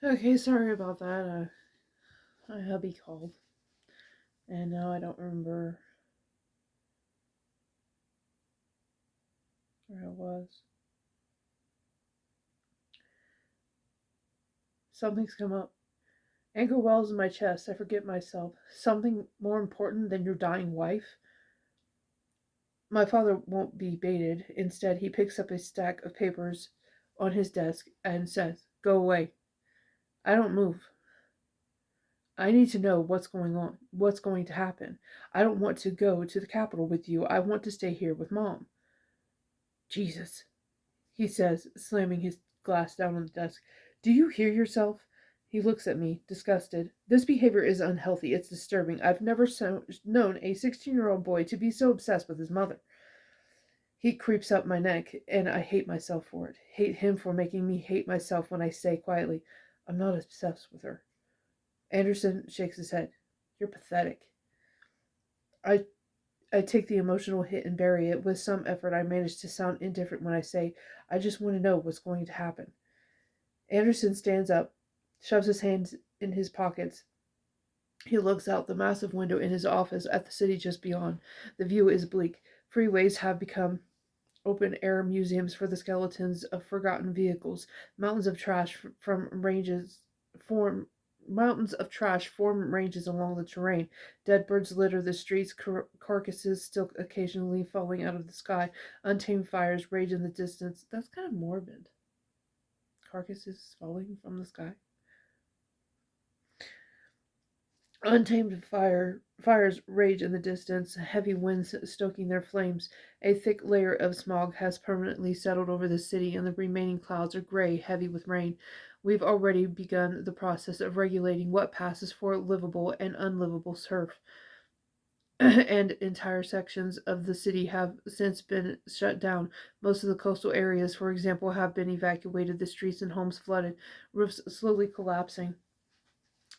Okay, sorry about that. My hubby called, and now I don't remember where I was. Something's come up. Anger wells in my chest. I forget myself. Something more important than your dying wife? My father won't be baited. Instead, he picks up a stack of papers on his desk and says, "Go away." I don't move. I need to know what's going on, what's going to happen. I don't want to go to the capital with you. I want to stay here with Mom. Jesus, he says, slamming his glass down on the desk. Do you hear yourself? He looks at me, disgusted. This behavior is unhealthy. It's disturbing. I've never known a 16-year-old boy to be so obsessed with his mother. He creeps up my neck, and I hate myself for it. Hate him for making me hate myself when I say quietly, I'm not obsessed with her. Anderson shakes his head. You're pathetic. I I take the emotional hit and bury it. With some effort, I manage to sound indifferent when I say, I just want to know what's going to happen. Anderson stands up, shoves his hands in his pockets. He looks out the massive window in his office at the city just beyond. The view is bleak. Freeways have become open air museums for the skeletons of forgotten vehicles. Mountains of trash from ranges form Mountains of trash form ranges along the terrain. Dead birds litter the streets, carcasses still occasionally falling out of the sky. Untamed fires rage in the distance. That's kind of morbid. Carcasses falling from the sky. Fires rage in the distance, heavy winds stoking their flames. A thick layer of smog has permanently settled over the city, and the remaining clouds are gray, heavy with rain. We've already begun the process of regulating what passes for livable and unlivable turf, and entire sections of the city have since been shut down. Most of the coastal areas, for example, have been evacuated, the streets and homes flooded, roofs slowly collapsing.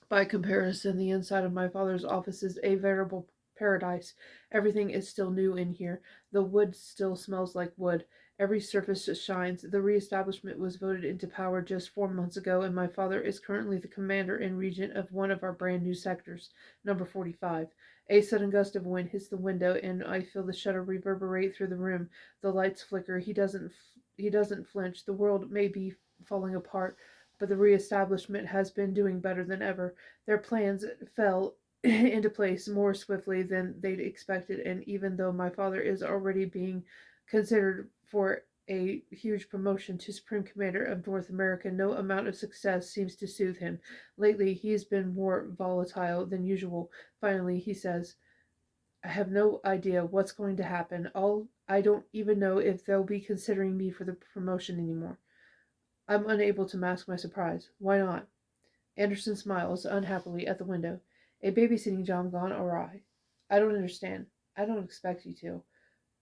By comparison, the inside of my father's office is a veritable paradise. Everything is still new in here. The wood still smells like wood. Every surface shines. The reestablishment was voted into power just 4 months ago, and my father is currently the commander and regent of one of our brand new sectors, number 45. A sudden gust of wind hits the window, and I feel the shudder reverberate through the room. The lights flicker. He doesn't flinch. The world may be falling apart, but the reestablishment has been doing better than ever. Their plans fell into place more swiftly than they'd expected, and even though my father is already being considered for a huge promotion to Supreme Commander of North America, no amount of success seems to soothe him. Lately, he's been more volatile than usual. Finally, he says, I have no idea what's going to happen. I don't even know if they'll be considering me for the promotion anymore. I'm unable to mask my surprise. Why not? Anderson smiles unhappily at the window. A babysitting job gone awry. I don't understand. I don't expect you to.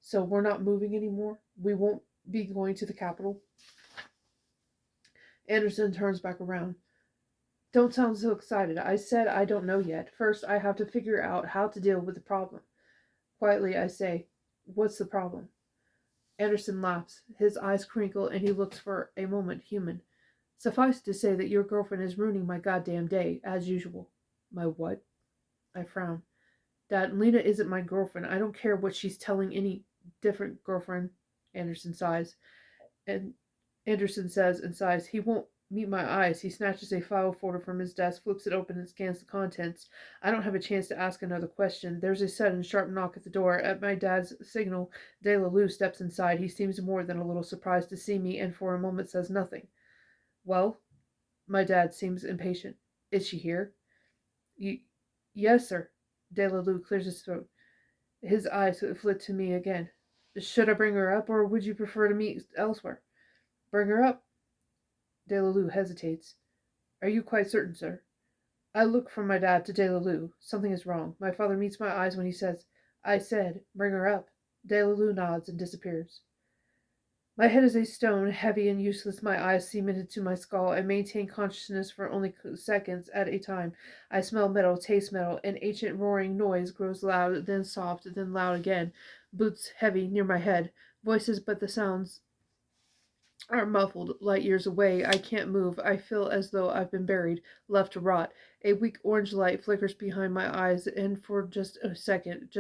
So we're not moving anymore? We won't be going to the capital? Anderson turns back around. Don't sound so excited. I said I don't know yet. First, I have to figure out how to deal with the problem. Quietly, I say, what's the problem? Anderson laughs. His eyes crinkle and he looks for a moment human. Suffice to say that your girlfriend is ruining my goddamn day, as usual. My what? I frown. Dad, Lena isn't my girlfriend. I don't care what she's telling any different girlfriend. Anderson sighs. And Anderson says and sighs, he won't meet my eyes. He snatches a file folder from his desk, flips it open, and scans the contents. I don't have a chance to ask another question. There's a sudden, sharp knock at the door. At my dad's signal, De La Lue steps inside. He seems more than a little surprised to see me, and for a moment says nothing. Well? My dad seems impatient. Is she here? Y- yes, sir. De La Lue clears his throat. His eyes flit to me again. Should I bring her up, or would you prefer to meet elsewhere? Bring her up. De La Lue hesitates. Are you quite certain, sir? I look from my dad to De La Lue. Something is wrong. My father meets my eyes when he says, I said, bring her up. De La Lue nods and disappears. My head is a stone, heavy and useless. My eyes cemented to my skull. I maintain consciousness for only seconds at a time. I smell metal, taste metal. An ancient roaring noise grows loud, then soft, then loud again. Boots heavy near my head. Voices, but the sounds are muffled light years away. I can't move. I feel as though I've been buried, left to rot. A weak orange light flickers behind my eyes, and for just a second,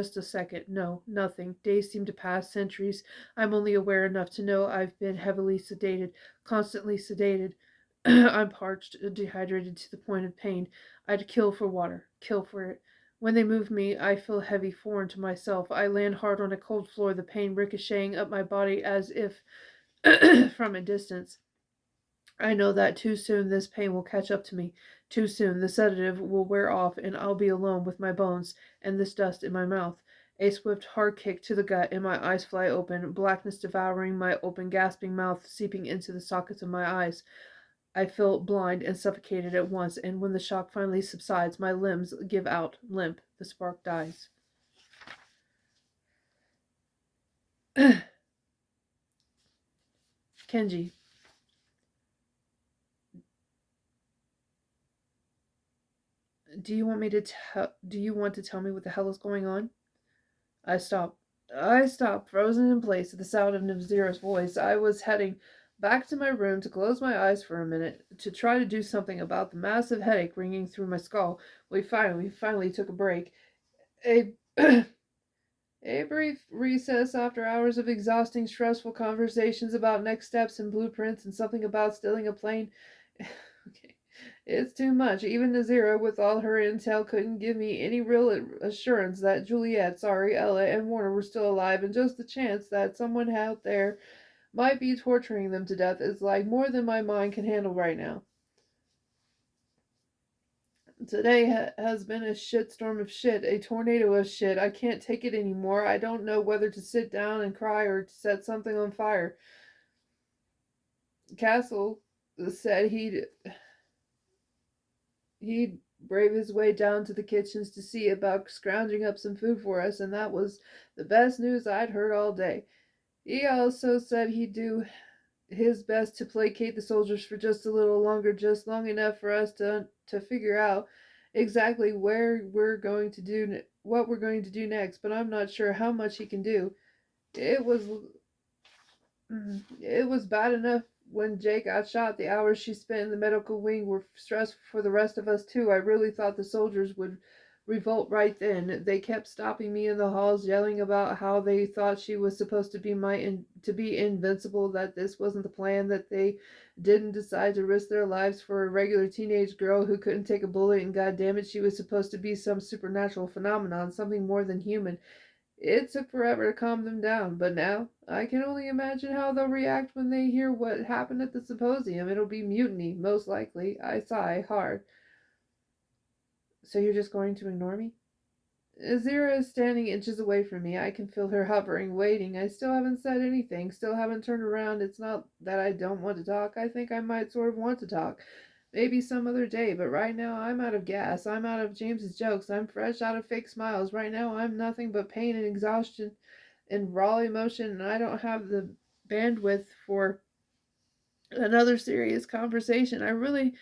no, nothing. Days seem to pass, centuries. I'm only aware enough to know I've been heavily sedated, constantly sedated. I'm parched, dehydrated to the point of pain. I'd kill for water, kill for it. When they move me, I feel heavy, foreign to myself. I land hard on a cold floor, the pain ricocheting up my body as if from a distance. I know that too soon this pain will catch up to me. Too soon the sedative will wear off and I'll be alone with my bones and this dust in my mouth. A swift hard kick to the gut and my eyes fly open, blackness devouring my open gasping mouth, seeping into the sockets of my eyes. I feel blind and suffocated at once, and when the shock finally subsides, my limbs give out, limp. The spark dies. Kenji, do you want me to tell? Do you want to tell me what the hell is going on? I stopped. I stopped, frozen in place at the sound of Navzira's voice. I was heading back to my room to close my eyes for a minute, to try to do something about the massive headache ringing through my skull. We finally took a break. A A brief recess after hours of exhausting, stressful conversations about next steps and blueprints and something about stealing a plane. Okay. It's too much. Even Nazira, with all her intel, couldn't give me any real assurance that Juliet, sorry, Ella, and Warner were still alive, and just the chance that someone out there might be torturing them to death is like more than my mind can handle right now. Today has been a shitstorm of shit, a tornado of shit. I can't take it anymore. I don't know whether to sit down and cry or to set something on fire. Castle said he'd brave his way down to the kitchens to see about scrounging up some food for us, and that was the best news I'd heard all day. He also said he'd do his best to placate the soldiers for just a little longer, just long enough for us to figure out exactly what we're going to do next, but I'm not sure how much he can do. It was it was bad enough when Jake got shot. The hours she spent in the medical wing were stressful for the rest of us too. I really thought the soldiers would revolt right then. They kept stopping me in the halls, yelling about how they thought she was supposed to be to be invincible, that this wasn't the plan, that they didn't decide to risk their lives for a regular teenage girl who couldn't take a bullet, and goddammit, she was supposed to be some supernatural phenomenon, something more than human. It took forever to calm them down, but now I can only imagine how they'll react when they hear what happened at the symposium. It'll be mutiny, most likely. I sigh hard. So you're just going to ignore me? Zira is standing inches away from me. I can feel her hovering, waiting. I still haven't said anything, still haven't turned around. It's not that I don't want to talk. I think I might sort of want to talk. Maybe some other day, but right now I'm out of gas. I'm out of James's jokes. I'm fresh out of fake smiles. Right now I'm nothing but pain and exhaustion and raw emotion, and I don't have the bandwidth for another serious conversation. I really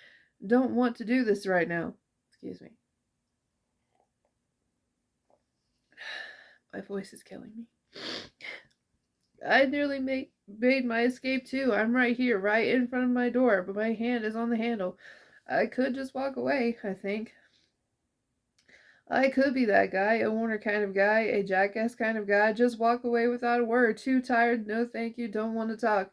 don't want to do this right now. Excuse me. My voice is killing me. I nearly made my escape too. I'm right here, right in front of my door, but my hand is on the handle. I could just walk away, I think. I could be that guy, a Warner kind of guy, a jackass kind of guy. Just walk away without a word. Too tired, no thank you, don't want to talk.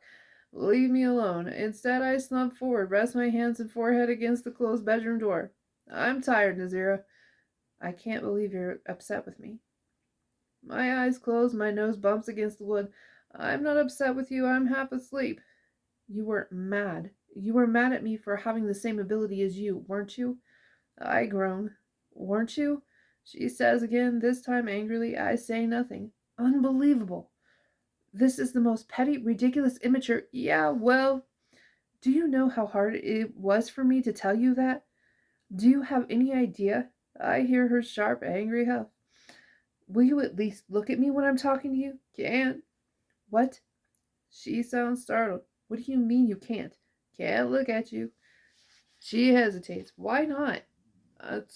Leave me alone. Instead, I slump forward, rest my hands and forehead against the closed bedroom door. I'm tired, Nazira. I can't believe you're upset with me. My eyes close, my nose bumps against the wood. I'm not upset with you, I'm half asleep. You were mad. You were mad at me for having the same ability as you, weren't you? I groan. Weren't you? She says again, this time angrily. I say nothing. Unbelievable. This is the most petty, ridiculous, immature. Yeah, well, do you know how hard it was for me to tell you that? Do you have any idea? I hear her sharp, angry huff. Will you at least look at me when I'm talking to you? Can't. What? She sounds startled. What do you mean you can't? Can't look at you. She hesitates. Why not?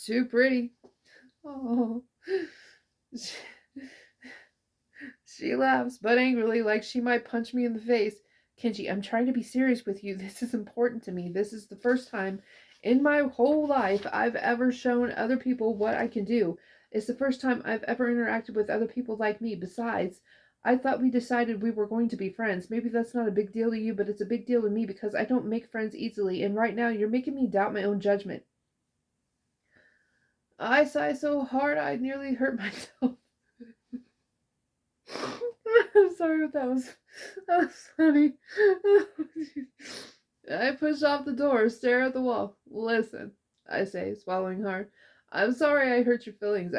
Too pretty. Oh. She laughs, but angrily, like she might punch me in the face. Kenji, I'm trying to be serious with you. This is important to me. This is the first time in my whole life I've ever shown other people what I can do. It's the first time I've ever interacted with other people like me. Besides, I thought we decided we were going to be friends. Maybe that's not a big deal to you, but it's a big deal to me because I don't make friends easily, and right now you're making me doubt my own judgment. I sigh so hard I nearly hurt myself. I'm sorry if that was funny. I push off the door, stare at the wall. Listen, I say, swallowing hard. I'm sorry I hurt your feelings.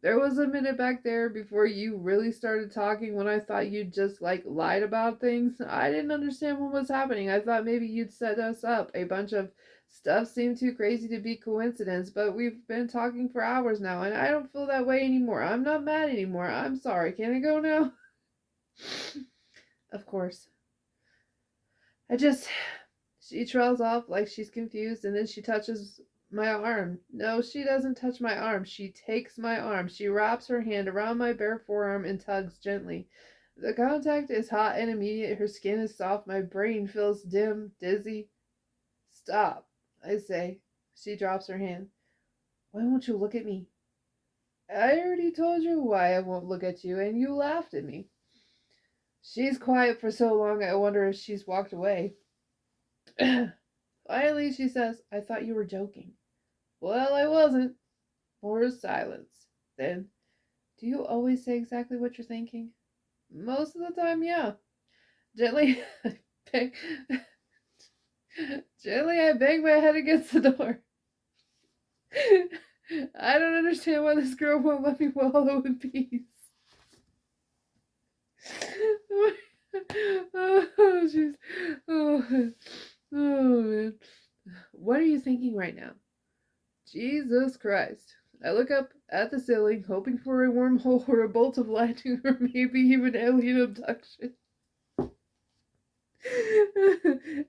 There was a minute back there before you really started talking when I thought you'd just, lied about things. I didn't understand what was happening. I thought maybe you'd set us up. A bunch of stuff seemed too crazy to be coincidence, but we've been talking for hours now, and I don't feel that way anymore. I'm not mad anymore. I'm sorry. Can I go now? Of course. She trails off like she's confused, and then she touches my arm. No, she doesn't touch my arm. She takes my arm. She wraps her hand around my bare forearm and tugs gently. The contact is hot and immediate. Her skin is soft. My brain feels dim, dizzy. Stop, I say. She drops her hand. Why won't you look at me? I already told you why I won't look at you, and you laughed at me. She's quiet for so long, I wonder if she's walked away. Finally, she says, I thought you were joking. Well, I wasn't. More silence. Then, do you always say exactly what you're thinking? Most of the time, yeah. Gently, bang, gently, I bang my head against the door. I don't understand why this girl won't let me wallow in peace. Oh, jeez. Oh, man. What are you thinking right now? Jesus Christ. I look up at the ceiling, hoping for a wormhole or a bolt of lightning or maybe even alien abduction.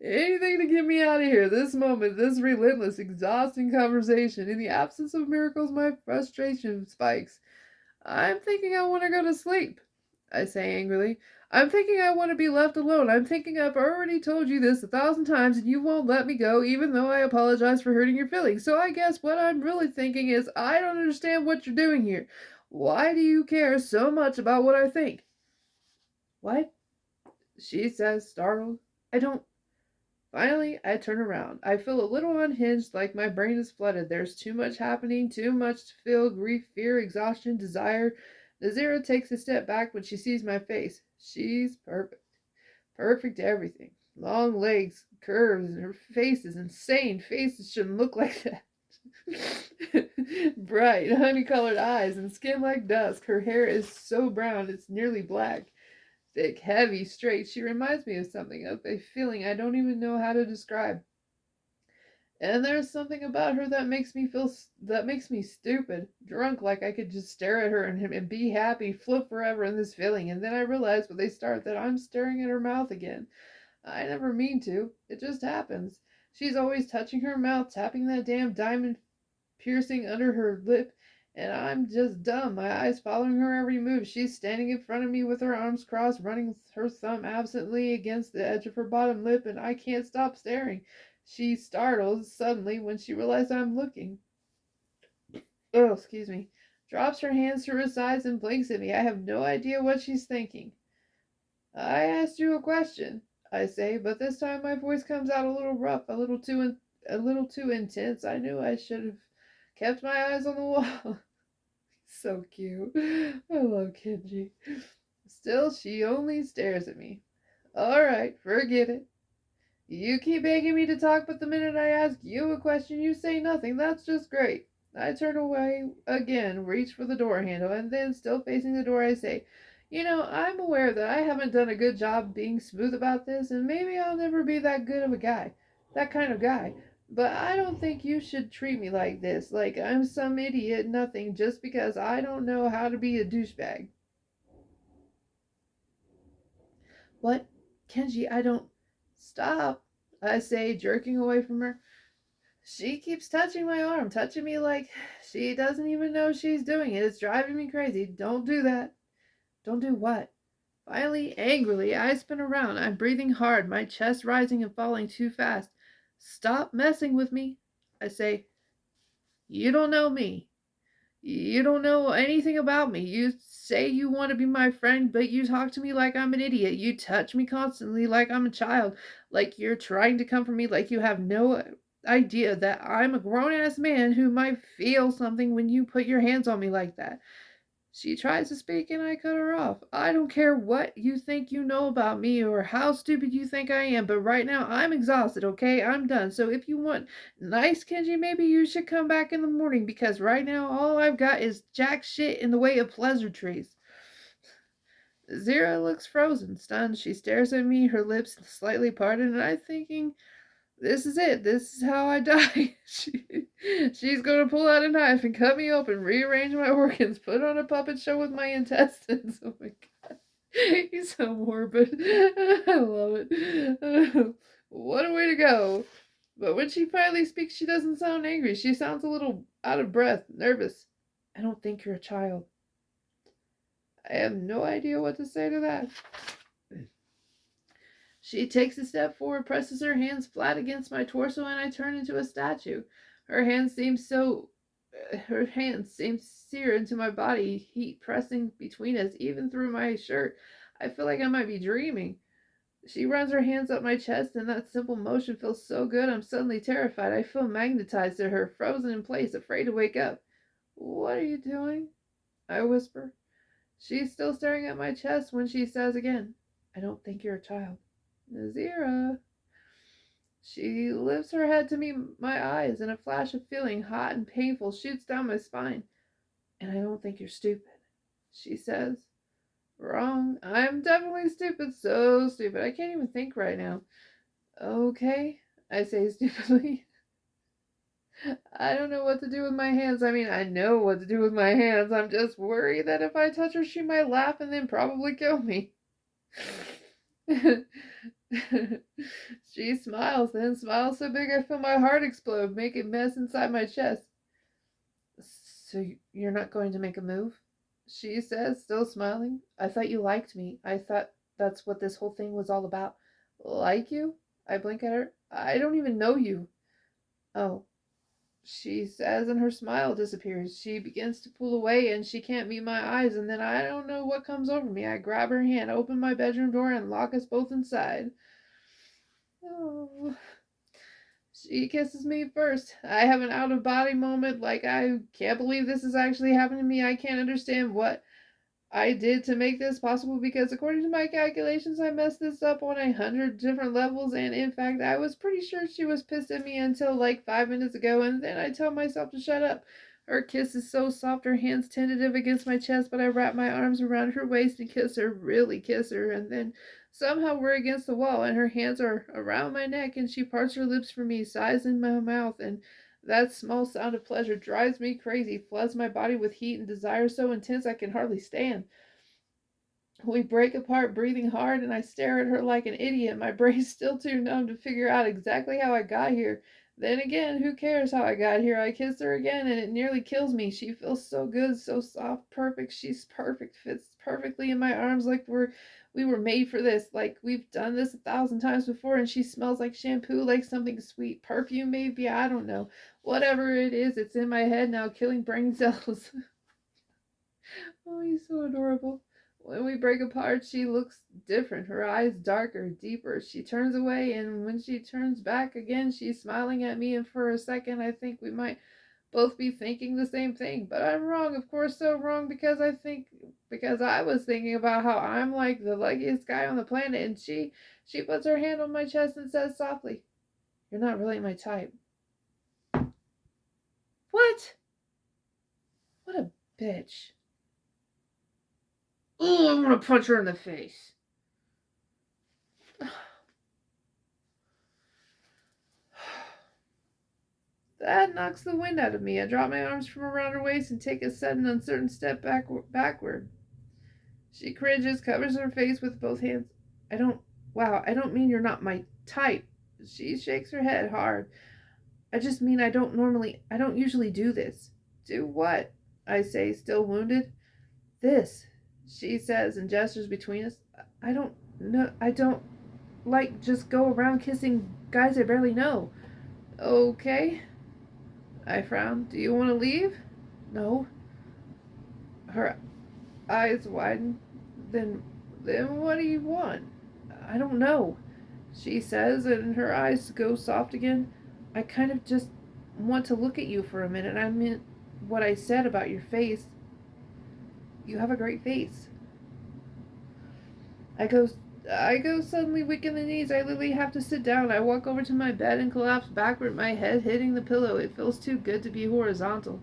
Anything to get me out of here. This moment, this relentless, exhausting conversation. In the absence of miracles, my frustration spikes. I'm thinking I want to go to sleep, I say angrily. I'm thinking I want to be left alone. I'm thinking I've already told you this 1,000 times and you won't let me go, even though I apologize for hurting your feelings. So I guess what I'm really thinking is I don't understand what you're doing here. Why do you care so much about what I think? What? She says, startled. I don't. Finally, I turn around. I feel a little unhinged, like my brain is flooded. There's too much happening, too much to feel: grief, fear, exhaustion, desire. Nazira takes a step back when she sees my face. She's perfect. Perfect everything. Long legs, curves, and her face is insane. Faces shouldn't look like that. Bright, honey-colored eyes and skin like dusk. Her hair is so brown it's nearly black. Thick, heavy, straight. She reminds me of something, of a feeling I don't even know how to describe. And there's something about her that makes me stupid, drunk, like I could just stare at her and be happy, float forever in this feeling. And then I realize when they start that I'm staring at her mouth again. I never mean to. It just happens. She's always touching her mouth, tapping that damn diamond piercing under her lip, and I'm just dumb, my eyes following her every move. She's standing in front of me with her arms crossed, running her thumb absently against the edge of her bottom lip, and I can't stop staring. She startles suddenly when she realizes I'm looking. Oh, excuse me. Drops her hands to her sides and blinks at me. I have no idea what she's thinking. I asked you a question, I say, but this time my voice comes out a little rough, a little too intense. I knew I should have kept my eyes on the wall. So cute. I love Kenji. Still, she only stares at me. All right, forget it. You keep begging me to talk, but the minute I ask you a question, you say nothing. That's just great. I turn away again, reach for the door handle, and then, still facing the door, I say, I'm aware that I haven't done a good job being smooth about this, and maybe I'll never be that good of a guy, that kind of guy. But I don't think you should treat me like this, like I'm some idiot nothing, just because I don't know how to be a douchebag. What? Kenji, I don't... Stop, I say, jerking away from her. She keeps touching my arm, touching me like she doesn't even know she's doing it. It's driving me crazy. Don't do that. Don't do what? Finally, angrily, I spin around. I'm breathing hard, my chest rising and falling too fast. Stop messing with me, I say. You don't know me. You don't know anything about me. You say you want to be my friend, but you talk to me like I'm an idiot. You touch me constantly like I'm a child, like you're trying to comfort me, like you have no idea that I'm a grown ass man who might feel something when you put your hands on me like that. She tries to speak and I cut her off. I don't care what you think you know about me or how stupid you think I am, but right now I'm exhausted, okay? I'm done. So if you want nice Kenji, maybe you should come back in the morning because right now all I've got is jack shit in the way of pleasantries. Zira looks frozen, stunned. She stares at me, her lips slightly parted, and I'm thinking, this is it. This is how I die. She's going to pull out a knife and cut me open, rearrange my organs, put on a puppet show with my intestines. Oh my god. He's so morbid. I love it. What a way to go. But when she finally speaks, she doesn't sound angry. She sounds a little out of breath, nervous. I don't think you're a child. I have no idea what to say to that. She takes a step forward, presses her hands flat against my torso, and I turn into a statue. Her hands seem sear into my body, heat pressing between us, even through my shirt. I feel like I might be dreaming. She runs her hands up my chest, and that simple motion feels so good I'm suddenly terrified. I feel magnetized to her, frozen in place, afraid to wake up. What are you doing? I whisper. She's still staring at my chest when she says again, I don't think you're a child. Nazira. She lifts her head to meet my eyes, and a flash of feeling, hot and painful, shoots down my spine. And I don't think you're stupid, she says. Wrong. I'm definitely stupid, so stupid. I can't even think right now. Okay, I say stupidly. I don't know what to do with my hands. I mean, I know what to do with my hands. I'm just worried that if I touch her, she might laugh and then probably kill me. She smiles, then smiles so big I feel my heart explode, make a mess inside my chest. So you're not going to make a move? She says, still smiling. I thought you liked me. I thought that's what this whole thing was all about. Like you? I blink at her. I don't even know you. Oh, she says, and her smile disappears. She begins to pull away, and she can't meet my eyes, and then I don't know what comes over me. I grab her hand, open my bedroom door, and lock us both inside. Oh. She kisses me first. I have an out of body moment, like I can't believe this is actually happening to me. I can't understand what I did to make this possible because according to my calculations, I messed this up on 100 different levels, and in fact, I was pretty sure she was pissed at me until like 5 minutes ago, and then I tell myself to shut up. Her kiss is so soft, her hands tentative against my chest, but I wrap my arms around her waist and kiss her, really kiss her, and then somehow we're against the wall, and her hands are around my neck, and she parts her lips for me, sighs in my mouth, and that small sound of pleasure drives me crazy, floods my body with heat and desire so intense I can hardly stand. We break apart, breathing hard, and I stare at her like an idiot, my brain's still too numb to figure out exactly how I got here. Then again, who cares how I got here? I kiss her again, and it nearly kills me. She feels so good, so soft, perfect. She's perfect, fits perfectly in my arms like we were made for this, like we've done this 1,000 times before, and she smells like shampoo, like something sweet. Perfume, maybe, I don't know. Whatever it is, it's in my head now, killing brain cells. Oh, he's so adorable. When we break apart, she looks different. Her eyes darker, deeper. She turns away, and when she turns back again, she's smiling at me, and for a second, I think we might both be thinking the same thing. But I'm wrong, of course, so wrong because I was thinking about how I'm like the luckiest guy on the planet, and she puts her hand on my chest and says softly, "You're not really my type." What? What a bitch. Oh, I'm gonna punch her in the face. That knocks the wind out of me. I drop my arms from around her waist and take a sudden, uncertain step backward. She cringes, covers her face with both hands. I don't mean you're not my type. She shakes her head hard. I just mean I don't usually do this. Do what? I say, still wounded. This, she says and gestures between us. I don't know. I don't like just go around kissing guys I barely know. Okay. I frowned. Do you want to leave? No. Her eyes widen. Then what do you want? I don't know, she says, and her eyes go soft again. I kind of just want to look at you for a minute. I meant what I said about your face. You have a great face. I go I go suddenly weak in the knees. I literally have to sit down. I walk over to my bed and collapse backward, my head hitting the pillow. It feels too good to be horizontal.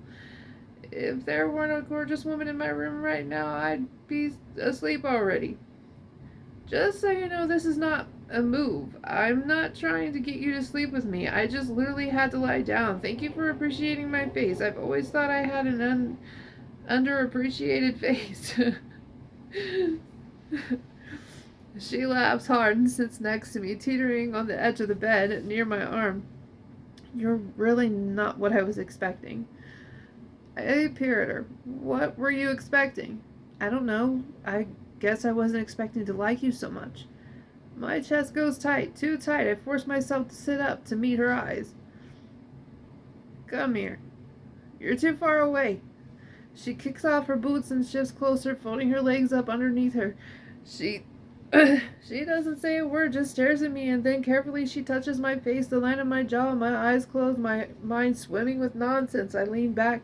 If there weren't a gorgeous woman in my room right now, I'd be asleep already. Just so you know, this is not a move. I'm not trying to get you to sleep with me. I just literally had to lie down. Thank you for appreciating my face. I've always thought I had an underappreciated face. She laughs hard and sits next to me, teetering on the edge of the bed near my arm. You're really not what I was expecting. I peer at her. What were you expecting? I don't know. I guess I wasn't expecting to like you so much. My chest goes tight, too tight. I force myself to sit up to meet her eyes. Come here. You're too far away. She kicks off her boots and shifts closer, folding her legs up underneath her. She she doesn't say a word, just stares at me, and then carefully she touches my face, the line of my jaw, my eyes closed, my mind swimming with nonsense. I lean back,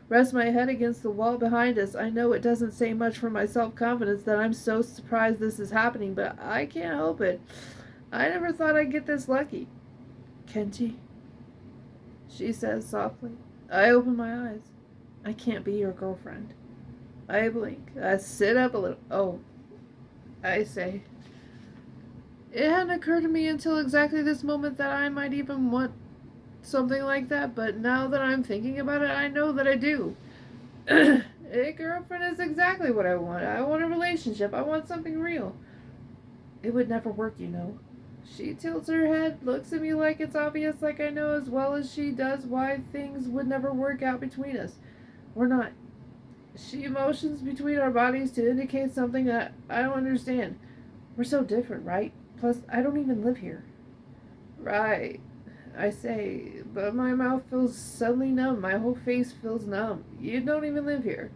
rest my head against the wall behind us. I know it doesn't say much for my self-confidence that I'm so surprised this is happening, but I can't help it. I never thought I'd get this lucky. Kenji, she says softly. I open my eyes. I can't be your girlfriend. I blink. I sit up a little. Oh, I say. It hadn't occurred to me until exactly this moment that I might even want something like that, but now that I'm thinking about it, I know that I do. A girlfriend is exactly what I want. I want a relationship. I want something real. It would never work, you know. She tilts her head, looks at me like it's obvious, like I know as well as she does why things would never work out between us. We're not. She motions between our bodies to indicate something that I don't understand. We're so different, right? Plus, I don't even live here. Right, I say, but my mouth feels suddenly numb. My whole face feels numb. You don't even live here.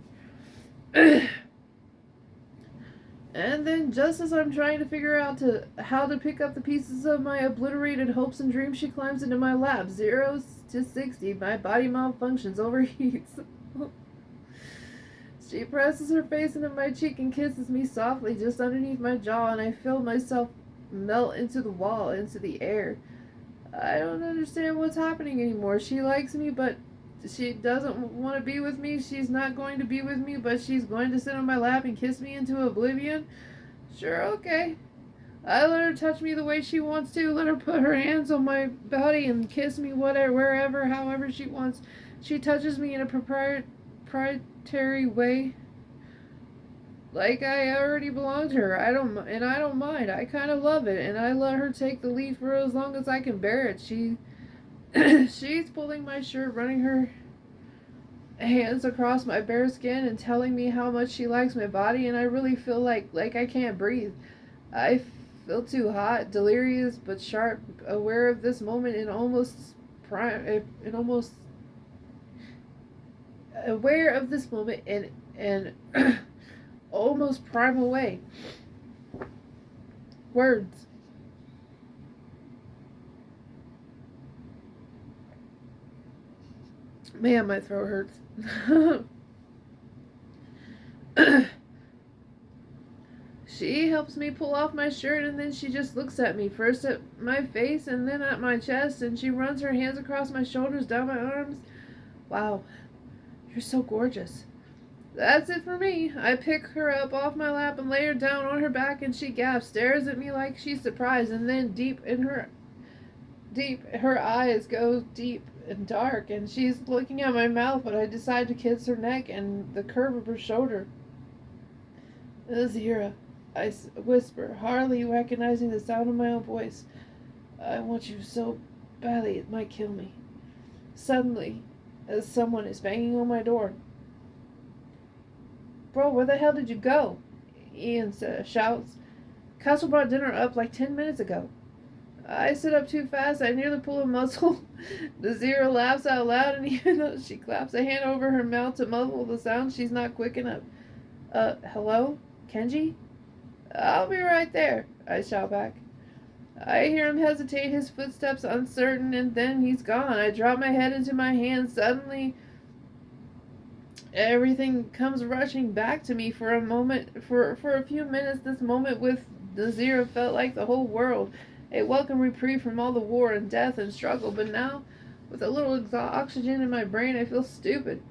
And then, just as I'm trying to figure out how to pick up the pieces of my obliterated hopes and dreams, she climbs into my lap. 0 to 60, my body malfunctions, overheats. She presses her face into my cheek and kisses me softly just underneath my jaw, and I feel myself melt into the wall, into the air. I don't understand what's happening anymore. She likes me, but she doesn't want to be with me. She's not going to be with me, but she's going to sit on my lap and kiss me into oblivion. Sure, okay. I let her touch me the way she wants to. Let her put her hands on my body and kiss me whatever, wherever, however she wants. She touches me in a proprietary way, like I already belong to her. I don't mind. I kind of love it, and I let her take the lead for as long as I can bear it. She's pulling my shirt, running her hands across my bare skin, and telling me how much she likes my body, and I really feel like I can't breathe. I feel too hot, delirious but sharp, aware of this moment in almost aware of this moment in almost primal way. Words. Man, my throat hurts. She helps me pull off my shirt, and then she just looks at me, first at my face and then at my chest, and she runs her hands across my shoulders, down my arms. Wow, you're so gorgeous. That's it for me. I pick her up off my lap and lay her down on her back, and she gasps, stares at me like she's surprised, and then her eyes go deep and dark, and she's looking at my mouth, but I decide to kiss her neck and the curve of her shoulder. Azira, I whisper, hardly recognizing the sound of my own voice. I want you so badly it might kill me. Suddenly, as someone is banging on my door. Bro, where the hell did you go? Ian shouts. Castle brought dinner up like 10 minutes ago. I sit up too fast. I nearly pull a muscle. Nazira laughs out loud, and even though she claps a hand over her mouth to muffle the sound, she's not quick enough. Hello? Kenji? I'll be right there, I shout back. I hear him hesitate, his footsteps uncertain, and then he's gone. I drop my head into my hands. Suddenly, everything comes rushing back to me for a moment. For a few minutes, this moment with Nazira felt like the whole world. A welcome reprieve from all the war and death and struggle. But now, with a little oxygen in my brain, I feel stupid.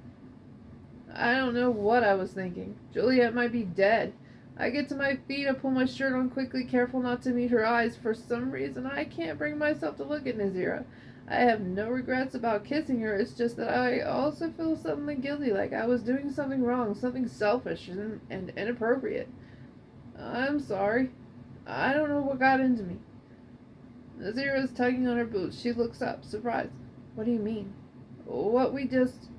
I don't know what I was thinking. Juliet might be dead. I get to my feet, I pull my shirt on quickly, careful not to meet her eyes. For some reason, I can't bring myself to look at Nazira. I have no regrets about kissing her, it's just that I also feel suddenly guilty, like I was doing something wrong, something selfish and inappropriate. I'm sorry. I don't know what got into me. Nazira is tugging on her boots. She looks up, surprised. What do you mean? What we just...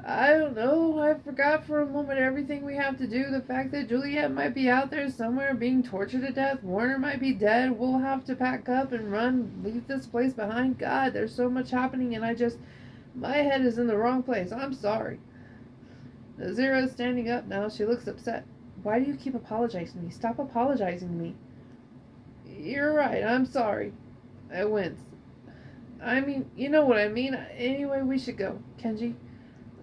I don't know. I forgot for a moment everything we have to do. The fact that Juliet might be out there somewhere being tortured to death. Warner might be dead. We'll have to pack up and run. Leave this place behind. God, there's so much happening and my head is in the wrong place. I'm sorry. Nazira is standing up now. She looks upset. Why do you keep apologizing to me? Stop apologizing to me. You're right. I'm sorry. I wince. I mean, you know what I mean. Anyway, we should go. Kenji.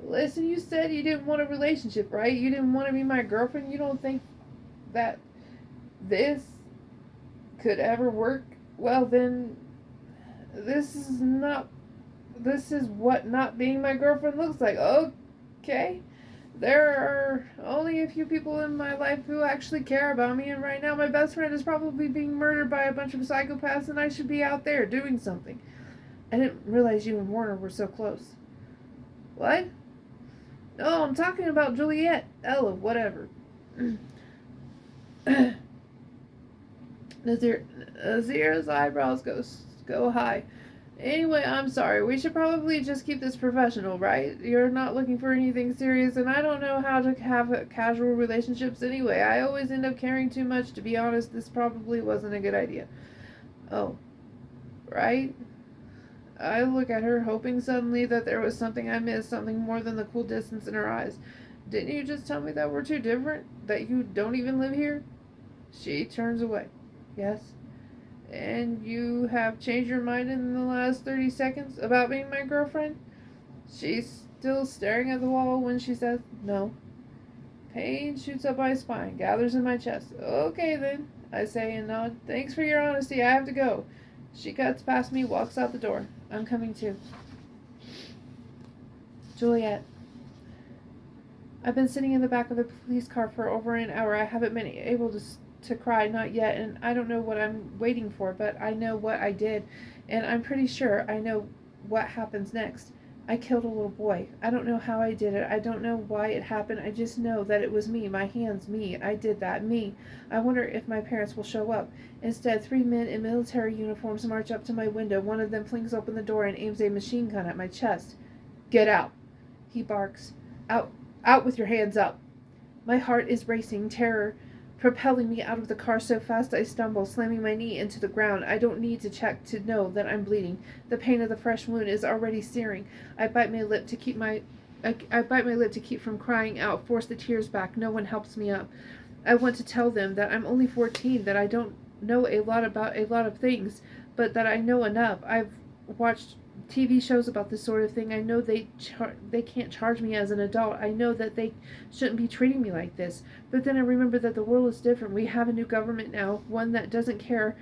Listen, you said you didn't want a relationship, right? You didn't want to be my girlfriend. You don't think that this could ever work? Well, then, this is what not being my girlfriend looks like. Okay. There are only a few people in my life who actually care about me, and right now my best friend is probably being murdered by a bunch of psychopaths, and I should be out there doing something. I didn't realize you and Warner were so close. What? No, I'm talking about Juliet. Ella, whatever. Nazira's eyebrows go high. Anyway, I'm sorry. We should probably just keep this professional, right? You're not looking for anything serious, and I don't know how to have casual relationships anyway. I always end up caring too much. To be honest, this probably wasn't a good idea. Oh, right? I look at her, hoping suddenly that there was something I missed, something more than the cool distance in her eyes. Didn't you just tell me that we're too different? That you don't even live here? She turns away. Yes. And you have changed your mind in the last 30 seconds about being my girlfriend? She's still staring at the wall when she says, no. Pain shoots up my spine, gathers in my chest. Okay then, I say and nod. Thanks for your honesty, I have to go. She cuts past me, walks out the door. I'm coming too. Juliet. I've been sitting in the back of the police car for over an hour. I haven't been able to cry, not yet, and I don't know what I'm waiting for, but I know what I did, and I'm pretty sure I know what happens next. I killed a little boy. I don't know how I did it. I don't know why it happened. I just know that it was me. My hands, me. I did that. Me. I wonder if my parents will show up. Instead, 3 men in military uniforms march up to my window. One of them flings open the door and aims a machine gun at my chest. Get out, he barks. Out. Out with your hands up. My heart is racing, terror propelling me out of the car so fast I stumble, slamming my knee into the ground. I don't need to check to know that I'm bleeding. The pain of the fresh wound is already searing. I bite my lip to keep from crying out, force the tears back. No one helps me up. I want to tell them that I'm only 14, that I don't know a lot about a lot of things, but that I know enough. I've watched TV shows about this sort of thing. I know they can't charge me as an adult. I know that they shouldn't be treating me like this. But then I remember that the world is different. We have a new government now, one that doesn't care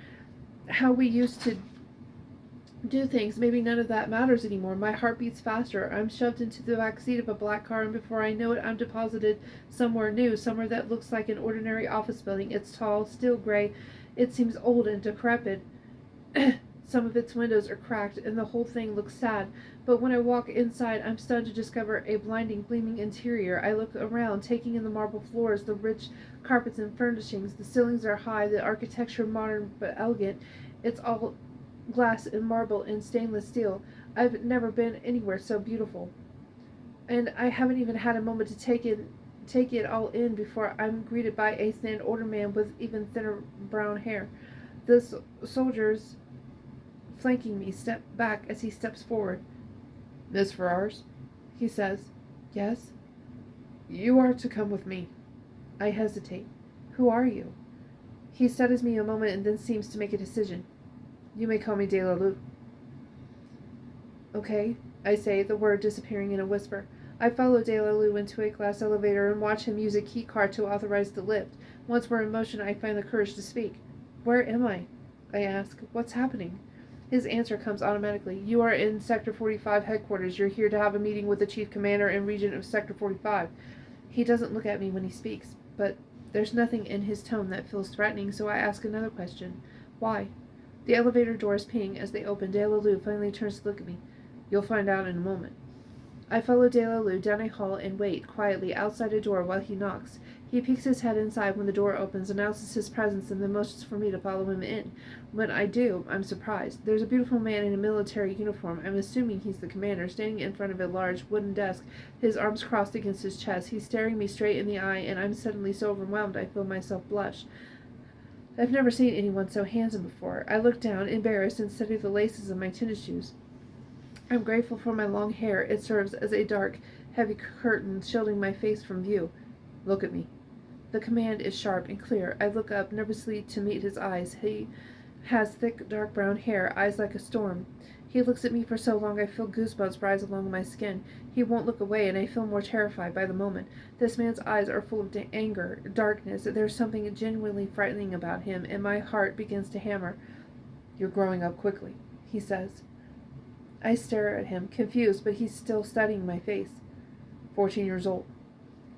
how we used to do things. Maybe none of that matters anymore. My heart beats faster. I'm shoved into the back seat of a black car, and before I know it, I'm deposited somewhere new, somewhere that looks like an ordinary office building. It's tall, still gray. It seems old and decrepit. Some of its windows are cracked, and the whole thing looks sad. But when I walk inside, I'm stunned to discover a blinding, gleaming interior. I look around, taking in the marble floors, the rich carpets and furnishings. The ceilings are high, the architecture modern but elegant. It's all glass and marble and stainless steel. I've never been anywhere so beautiful. And I haven't even had a moment to take in take it all in before I'm greeted by a stand older man with even thinner brown hair. The soldiers flanking me step back as he steps forward. Miss Ferrars, he says. Yes? You are to come with me. I hesitate. Who are you? He studies me a moment and then seems to make a decision. You may call me De La Lue. Okay, I say, the word disappearing in a whisper. I follow De La Lue into a glass elevator and watch him use a key card to authorize the lift. Once we're in motion, I find the courage to speak. Where am I? I ask. What's happening? His answer comes automatically. You are in Sector 45 headquarters. You're here to have a meeting with the Chief Commander and Regent of Sector 45. He doesn't look at me when he speaks, but there's nothing in his tone that feels threatening, so I ask another question. Why? The elevator doors ping as they open. De La Lue finally turns to look at me. You'll find out in a moment. I follow De La Lue down a hall and wait quietly outside a door while he knocks. He peeks his head inside when the door opens, announces his presence, and then motions for me to follow him in. When I do, I'm surprised. There's a beautiful man in a military uniform. I'm assuming he's the commander, standing in front of a large wooden desk, his arms crossed against his chest. He's staring me straight in the eye, and I'm suddenly so overwhelmed I feel myself blush. I've never seen anyone so handsome before. I look down, embarrassed, and study the laces of my tennis shoes. I'm grateful for my long hair. It serves as a dark, heavy curtain shielding my face from view. Look at me. The command is sharp and clear. I look up nervously to meet his eyes. He has thick, dark brown hair, eyes like a storm. He looks at me for so long I feel goosebumps rise along my skin. He won't look away, and I feel more terrified by the moment. This man's eyes are full of anger, darkness. There's something genuinely frightening about him, and my heart begins to hammer. You're growing up quickly, he says. I stare at him, confused, but he's still studying my face. 14 years old,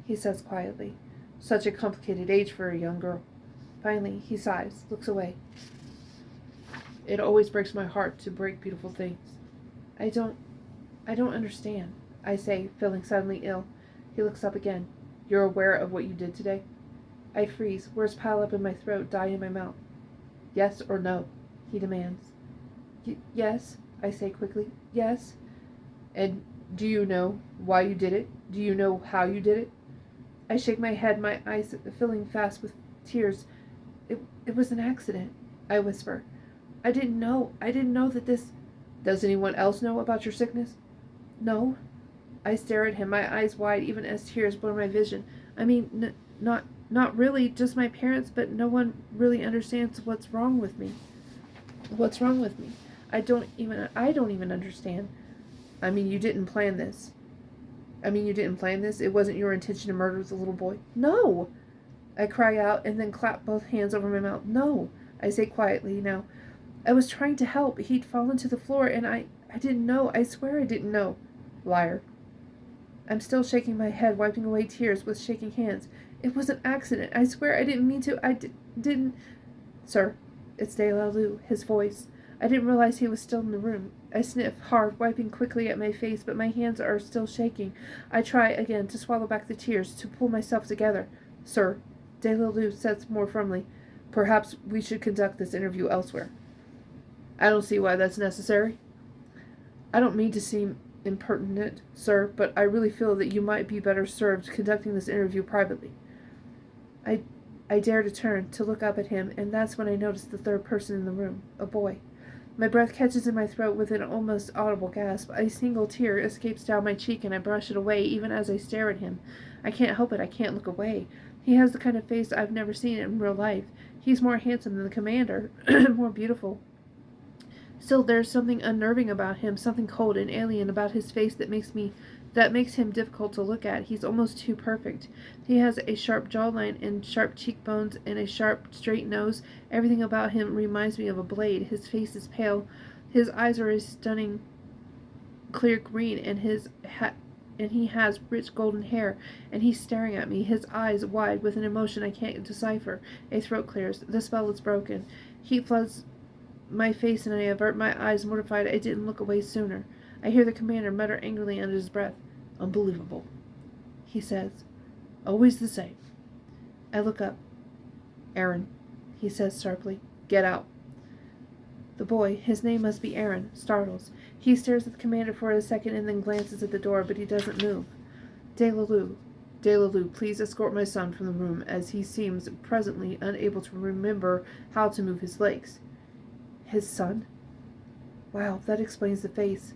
he says quietly. Such a complicated age for a young girl. Finally, he sighs, looks away. It always breaks my heart to break beautiful things. I don't understand, I say, feeling suddenly ill. He looks up again. You're aware of what you did today? I freeze, words pile up in my throat, die in my mouth. Yes or no, he demands. Yes, I say quickly. Yes. And do you know why you did it? Do you know how you did it? I shake my head, my eyes filling fast with tears. It was an accident, I whisper. I didn't know that this... Does anyone else know about your sickness? No. I stare at him, my eyes wide, even as tears blur my vision. I mean, not really, just my parents, but no one really understands what's wrong with me. What's wrong with me? I don't even understand. I mean, you didn't plan this. It wasn't your intention to murder the little boy. No! I cry out and then clap both hands over my mouth. No, I say quietly now. I was trying to help. He'd fallen to the floor and I didn't know. I swear I didn't know. Liar. I'm still shaking my head, wiping away tears with shaking hands. It was an accident. I swear I didn't mean to. Didn't... Sir, it's De La Lue, his voice. I didn't realize he was still in the room. I sniff hard, wiping quickly at my face, but my hands are still shaking. I try again to swallow back the tears, to pull myself together. Sir, De La Lue says more firmly, perhaps we should conduct this interview elsewhere. I don't see why that's necessary. I don't mean to seem impertinent, sir, but I really feel that you might be better served conducting this interview privately. I dare to turn, to look up at him, and that's when I notice the third person in the room, a boy. My breath catches in my throat with an almost audible gasp. A single tear escapes down my cheek, and I brush it away even as I stare at him. I can't help it. I can't look away. He has the kind of face I've never seen in real life. He's more handsome than the commander, more beautiful. Still, there's something unnerving about him, something cold and alien about his face that makes him difficult to look at. He's almost too perfect. He has a sharp jawline and sharp cheekbones and a sharp, straight nose. Everything about him reminds me of a blade. His face is pale. His eyes are a stunning clear green, and he has rich golden hair, and he's staring at me, his eyes wide with an emotion I can't decipher. A throat clears. The spell is broken. Heat floods my face, and I avert my eyes, mortified I didn't look away sooner. I hear the commander mutter angrily under his breath. Unbelievable, he says. Always the same. I look up. Aaron, he says sharply. Get out. The boy, his name must be Aaron, startles. He stares at the commander for a second and then glances at the door, but he doesn't move. De La Lue, Delalu, please escort my son from the room, as he seems presently unable to remember how to move his legs. His son? Wow, that explains the face.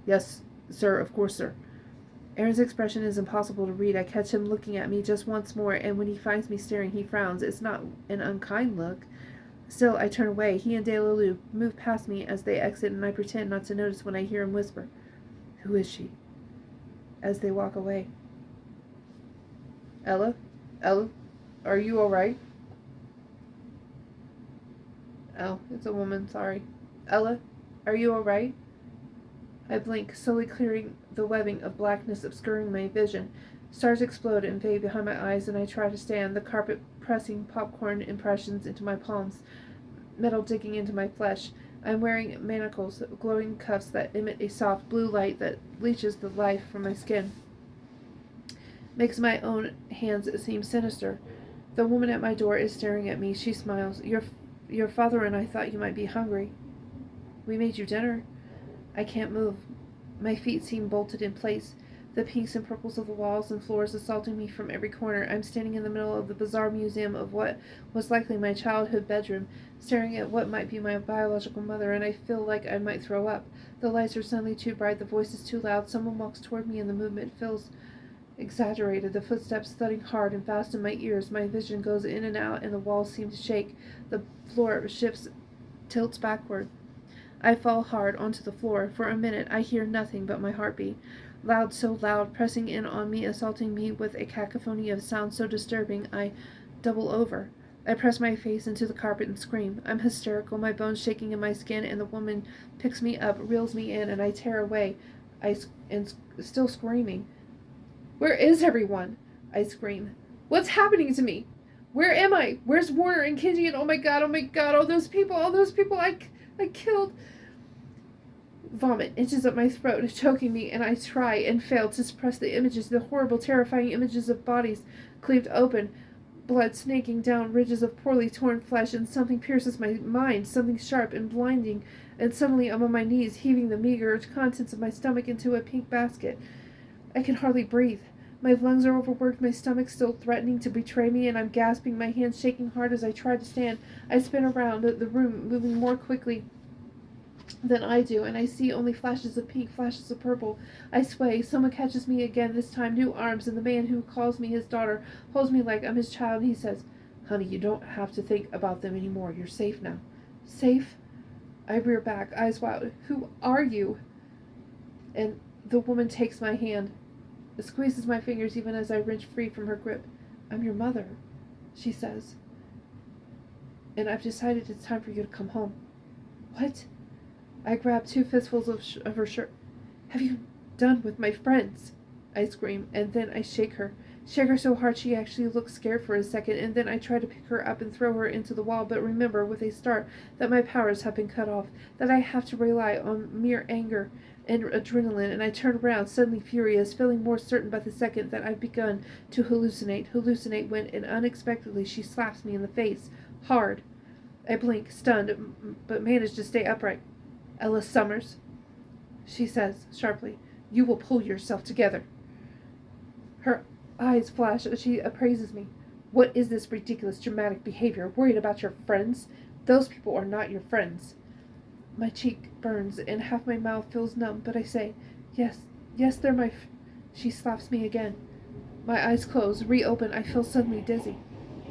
Yes, sir, of course, sir. Aaron's expression is impossible to read. I catch him looking at me just once more, and when he finds me staring, he frowns. It's not an unkind look. Still, I turn away. He and Delalu move past me as they exit, and I pretend not to notice when I hear him whisper, "Who is she?" as they walk away. Ella? Ella? Are you alright? Oh, it's a woman, sorry. Ella? Are you alright? I blink, slowly clearing the webbing of blackness obscuring my vision. Stars explode and fade behind my eyes, and I try to stand, the carpet pressing popcorn impressions into my palms, metal digging into my flesh. I'm wearing manacles, glowing cuffs that emit a soft blue light that leaches the life from my skin. Makes my own hands seem sinister. The woman at my door is staring at me. She smiles. Your father and I thought you might be hungry. We made you dinner. I can't move. My feet seem bolted in place. The pinks and purples of the walls and floors assaulting me from every corner. I'm standing in the middle of the bizarre museum of what was likely my childhood bedroom, staring at what might be my biological mother, and I feel like I might throw up. The lights are suddenly too bright, the voice is too loud. Someone walks toward me, and the movement feels exaggerated, the footsteps thudding hard and fast in my ears. My vision goes in and out, and the walls seem to shake. The floor shifts, tilts backward. I fall hard onto the floor. For a minute, I hear nothing but my heartbeat. Loud, so loud, pressing in on me, assaulting me with a cacophony of sounds so disturbing, I double over. I press my face into the carpet and scream. I'm hysterical, my bones shaking in my skin, and the woman picks me up, reels me in, and I tear away, still screaming. Where is everyone? I scream. What's happening to me? Where am I? Where's Warner and Kenji? And oh my god, all those people I killed. Vomit inches up my throat, choking me, and I try and fail to suppress the images, the horrible, terrifying images of bodies cleaved open, blood snaking down ridges of poorly torn flesh, and something pierces my mind, something sharp and blinding, and suddenly I'm on my knees, heaving the meager contents of my stomach into a pink basket. I can hardly breathe. My lungs are overworked, my stomach still threatening to betray me, and I'm gasping, my hands shaking hard as I try to stand. I spin around the room, moving more quickly than I do, and I see only flashes of pink, flashes of purple. I sway. Someone catches me again, this time new arms, and the man who calls me his daughter holds me like I'm his child, and he says, "Honey, you don't have to think about them anymore. You're safe now." Safe? I rear back, eyes wide. Who are you? And the woman takes my hand. It squeezes my fingers even as I wrench free from her grip. "I'm your mother," she says. "And I've decided it's time for you to come home." What? I grab two fistfuls of her shirt. "Have you done with my friends?" I scream, and then I shake her so hard she actually looks scared for a second, and then I try to pick her up and throw her into the wall, but remember with a start that my powers have been cut off, that I have to rely on mere anger and adrenaline, and I turn around, suddenly furious, feeling more certain by the second that I've begun to hallucinate when, and unexpectedly, she slaps me in the face, hard. I blink, stunned, but manage to stay upright. "Ella Summers," she says sharply, "you will pull yourself together." Her eyes flash as she appraises me. "What is this ridiculous, dramatic behavior? Worried about your friends? Those people are not your friends." My cheek burns, and half my mouth feels numb, but I say, yes, they're my She slaps me again. My eyes close, reopen, I feel suddenly dizzy.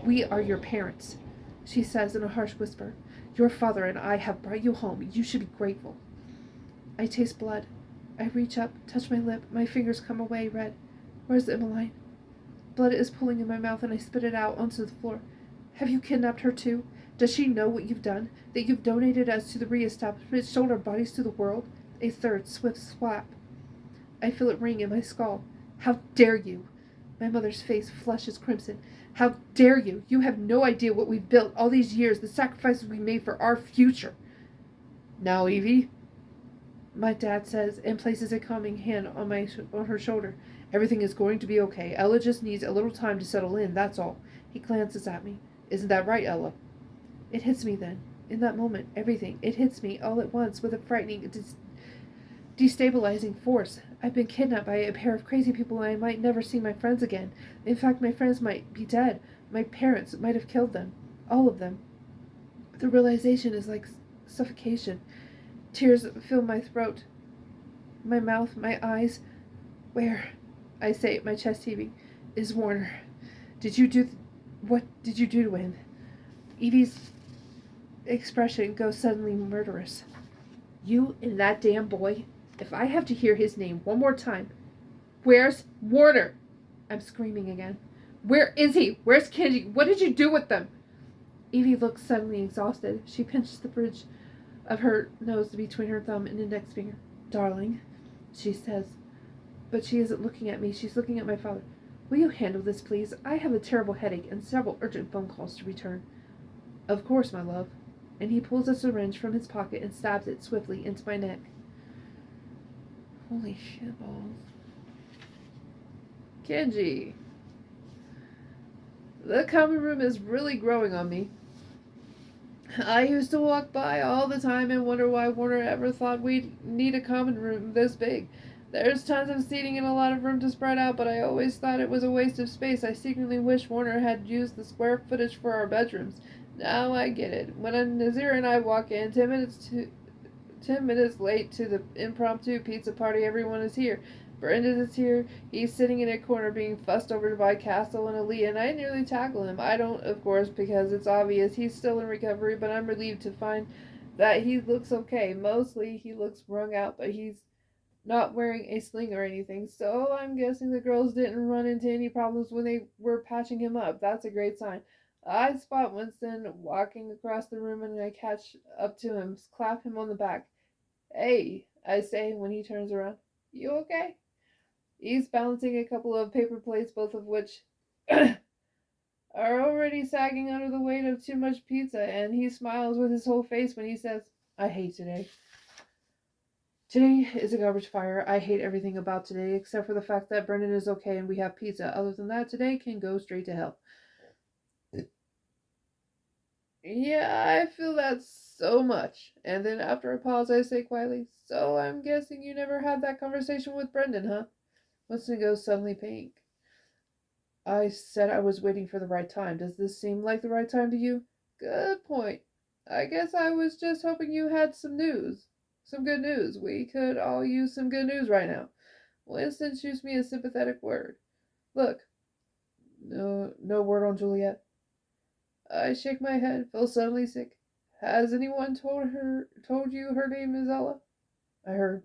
"We are your parents," she says in a harsh whisper. "Your father and I have brought you home. You should be grateful." I taste blood. I reach up, touch my lip. My fingers come away, red. Where's Emmeline? Blood is pooling in my mouth, and I spit it out onto the floor. "Have you kidnapped her too? Does she know what you've done? That you've donated us to the re-establishment, sold our bodies to the world?" A third swift slap. I feel it ring in my skull. "How dare you?" My mother's face flushes crimson. "How dare you? You have no idea what we've built all these years, the sacrifices we made for our future." "Now, Evie," my dad says, and places a calming hand on her shoulder. "Everything is going to be okay. Ella just needs a little time to settle in, that's all." He glances at me. "Isn't that right, Ella?" It hits me then. In that moment, everything. It hits me all at once with a frightening destabilizing force. I've been kidnapped by a pair of crazy people and I might never see my friends again. In fact, my friends might be dead. My parents might have killed them. All of them. The realization is like suffocation. Tears fill my throat, my mouth, my eyes. Where? I say, my chest heaving. Is Warner? Did you do... What did you do to him? Evie's expression goes suddenly murderous. You and that damn boy? If I have to hear his name one more time... Where's Warner? I'm screaming again. Where is he? Where's Kenji? What did you do with them? Evie looks suddenly exhausted. She pinches the bridge of her nose between her thumb and index finger. Darling, she says. But she isn't looking at me. She's looking at my father. Will you handle this, please? I have a terrible headache and several urgent phone calls to return. Of course, my love. And he pulls a syringe from his pocket and stabs it swiftly into my neck. Holy shit balls. Kenji. The common room is really growing on me. I used to walk by all the time and wonder why Warner ever thought we'd need a common room this big. There's tons of seating and a lot of room to spread out, but I always thought it was a waste of space. I secretly wish Warner had used the square footage for our bedrooms. Now I get it. When Nazir and I walk in, 10 minutes late to the impromptu pizza party, everyone is here. Brendan is here. He's sitting in a corner being fussed over by Castle and Aaliyah, and I nearly tackle him. I don't, of course, because it's obvious he's still in recovery, but I'm relieved to find that he looks okay. Mostly he looks wrung out, but he's not wearing a sling or anything, so I'm guessing the girls didn't run into any problems when they were patching him up. That's a great sign. I spot Winston walking across the room and I catch up to him, clap him on the back. Hey, I say when he turns around. You okay? He's balancing a couple of paper plates, both of which are already sagging under the weight of too much pizza, and he smiles with his whole face when he says, I hate today. Today is a garbage fire. I hate everything about today, except for the fact that Brendan is okay and we have pizza. Other than that, today can go straight to hell. Yeah, I feel that so much. And then after a pause, I say quietly, so I'm guessing you never had that conversation with Brendan, huh? Winston goes suddenly pink. I said I was waiting for the right time. Does this seem like the right time to you? Good point. I guess I was just hoping you had some news. Some good news. We could all use some good news right now. Winston shoots me a sympathetic word. Look. No word on Juliet. I shake my head, feel suddenly sick. Has anyone told you her name is Ella? I heard.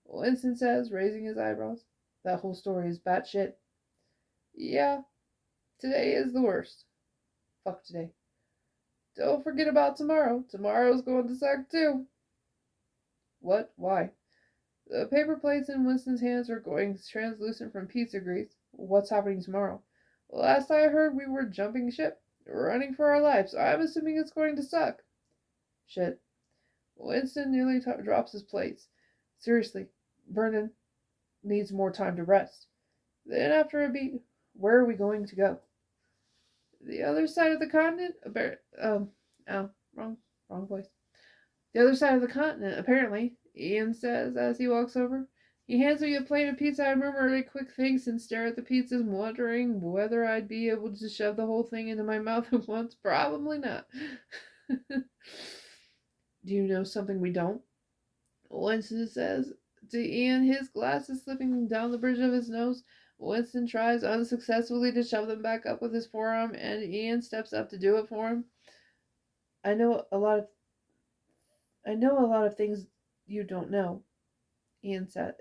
Winston says, raising his eyebrows. That whole story is batshit. Yeah, today is the worst. Fuck today. Don't forget about tomorrow. Tomorrow's going to suck too. What? Why? The paper plates in Winston's hands are going translucent from pizza grease. What's happening tomorrow? Last I heard, we were jumping ship, running for our lives. I'm assuming it's going to suck. Shit. Winston nearly drops his plates. Seriously, Vernon needs more time to rest. Then after a beat, where are we going to go? The other side of the continent? Wrong voice. The other side of the continent, apparently, Ian says as he walks over. He hands me a plate of pizza. I murmur a quick thanks and stare at the pizzas, wondering whether I'd be able to shove the whole thing into my mouth at once. Probably not. Do you know something we don't? Winston says to Ian, his glasses slipping down the bridge of his nose. Winston tries unsuccessfully to shove them back up with his forearm, and Ian steps up to do it for him. I know a lot of things you don't know, Ian says.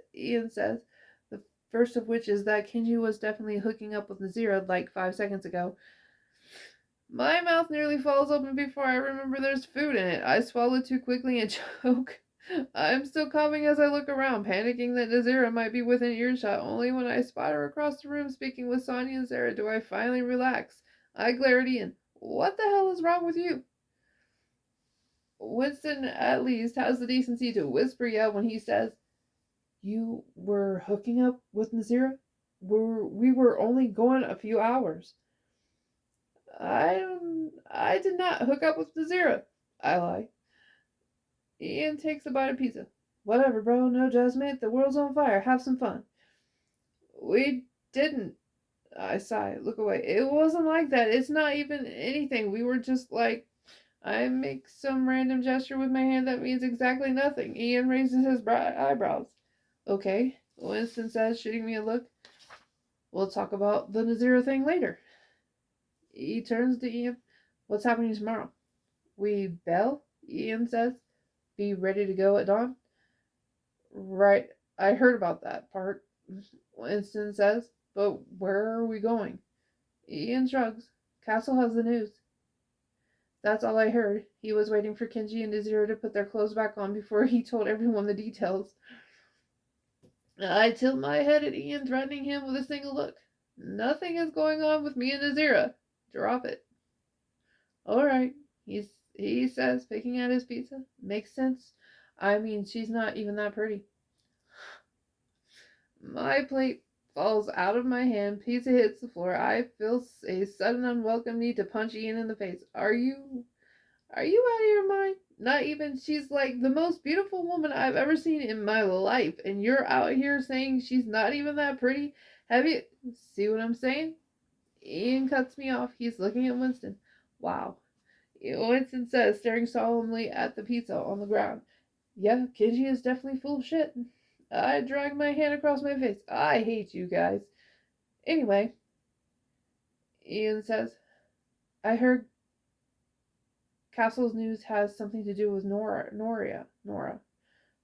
The first of which is that Kenji was definitely hooking up with Nazira like 5 seconds ago. My mouth nearly falls open before I remember there's food in it. I swallow too quickly and choke. I'm still coughing as I look around, panicking that Nazira might be within earshot. Only when I spot her across the room speaking with Sonia and Sarah do I finally relax. I glare at Ian. What the hell is wrong with you? Winston, at least, has the decency to whisper yet when he says, You were hooking up with Nazira? We were only going a few hours. I did not hook up with Nazira. I lie. Ian takes a bite of pizza. Whatever, bro, no judgment. The world's on fire. Have some fun. We didn't. I sigh. Look away. It wasn't like that. It's not even anything. We were just like. I make some random gesture with my hand that means exactly nothing. Ian raises his eyebrows. Okay, Winston says, shooting me a look. We'll talk about the Nazira thing later. He turns to Ian. What's happening tomorrow? We bail, Ian says. Be ready to go at dawn. Right, I heard about that part, Winston says. But where are we going? Ian shrugs. Castle has the news. That's all I heard. He was waiting for Kenji and Nazira to put their clothes back on before he told everyone the details. I tilt my head at Ian, threatening him with a single look. Nothing is going on with me and Nazira. Drop it. All right, he says, picking at his pizza. Makes sense. I mean, she's not even that pretty. My plate falls out of my hand. Pizza hits the floor. I feel a sudden unwelcome need to punch Ian in the face. Are you out of your mind? Not even. She's like the most beautiful woman I've ever seen in my life, and you're out here saying she's not even that pretty? Have you see what I'm saying? Ian cuts me off. He's looking at Winston. Wow. Winston says, staring solemnly at the pizza on the ground. Yeah, Kenji is definitely full of shit. I drag my hand across my face. I hate you guys. Anyway, Ian says, I heard Castle's news has something to do with Nora,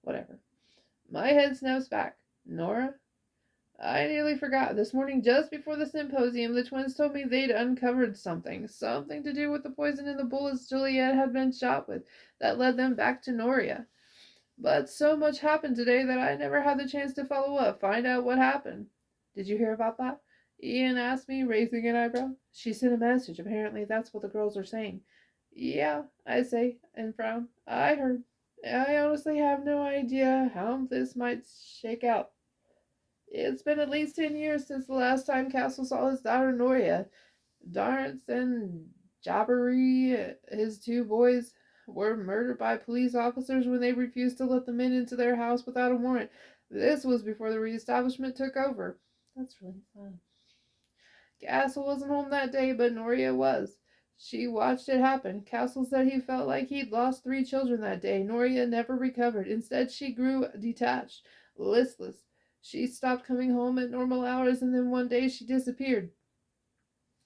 whatever. My head snaps back. Nora? I nearly forgot. This morning, just before the symposium, the twins told me they'd uncovered something. Something to do with the poison in the bullets Juliet had been shot with that led them back to Noria. But so much happened today that I never had the chance to follow up, find out what happened. Did you hear about that? Ian asked me, raising an eyebrow. She sent a message. Apparently that's what the girls are saying. Yeah, I say, and frown. I heard. I honestly have no idea how this might shake out. It's been at least 10 years since the last time Castle saw his daughter Noria. Darrence and Jabbery, his two boys, were murdered by police officers when they refused to let them into their house without a warrant. This was before the reestablishment took over. That's really fun. Castle wasn't home that day, but Noria was. She watched it happen. Castle said he felt like he'd lost 3 children that day. Noria never recovered. Instead, she grew detached, listless. She stopped coming home at normal hours, and then one day she disappeared.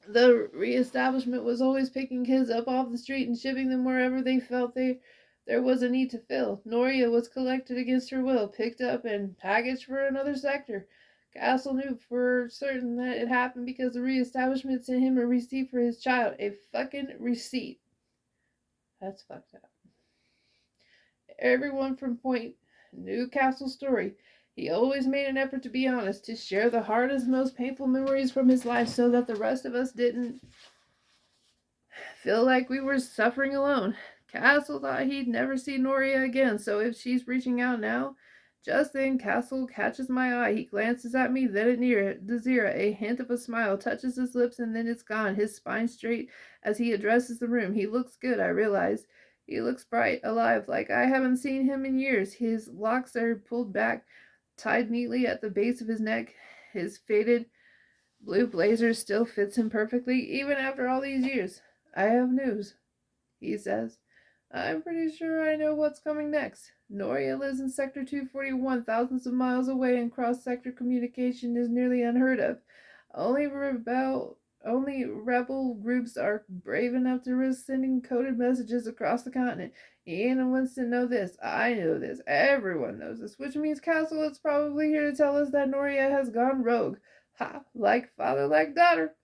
The reestablishment was always picking kids up off the street and shipping them wherever they felt there was a need to fill. Noria was collected against her will, picked up, and packaged for another sector. Castle knew for certain that it happened because the reestablishment sent him a receipt for his child. A fucking receipt. That's fucked up. Everyone from Point knew Castle's story. He always made an effort to be honest, to share the hardest, most painful memories from his life so that the rest of us didn't feel like we were suffering alone. Castle thought he'd never see Noria again, so if she's reaching out now. Just then, Castle catches my eye. He glances at me, then at Nazira. A hint of a smile touches his lips, and then it's gone, his spine straight as he addresses the room. He looks good, I realize. He looks bright, alive, like I haven't seen him in years. His locks are pulled back, tied neatly at the base of his neck. His faded blue blazer still fits him perfectly, even after all these years. I have news, he says. I'm pretty sure I know what's coming next. Noria lives in Sector 241, thousands of miles away, and cross-sector communication is nearly unheard of. Only rebel groups are brave enough to risk sending coded messages across the continent. Ian and Winston know this. I know this. Everyone knows this, which means Castle is probably here to tell us that Noria has gone rogue. Ha! Like father, like daughter.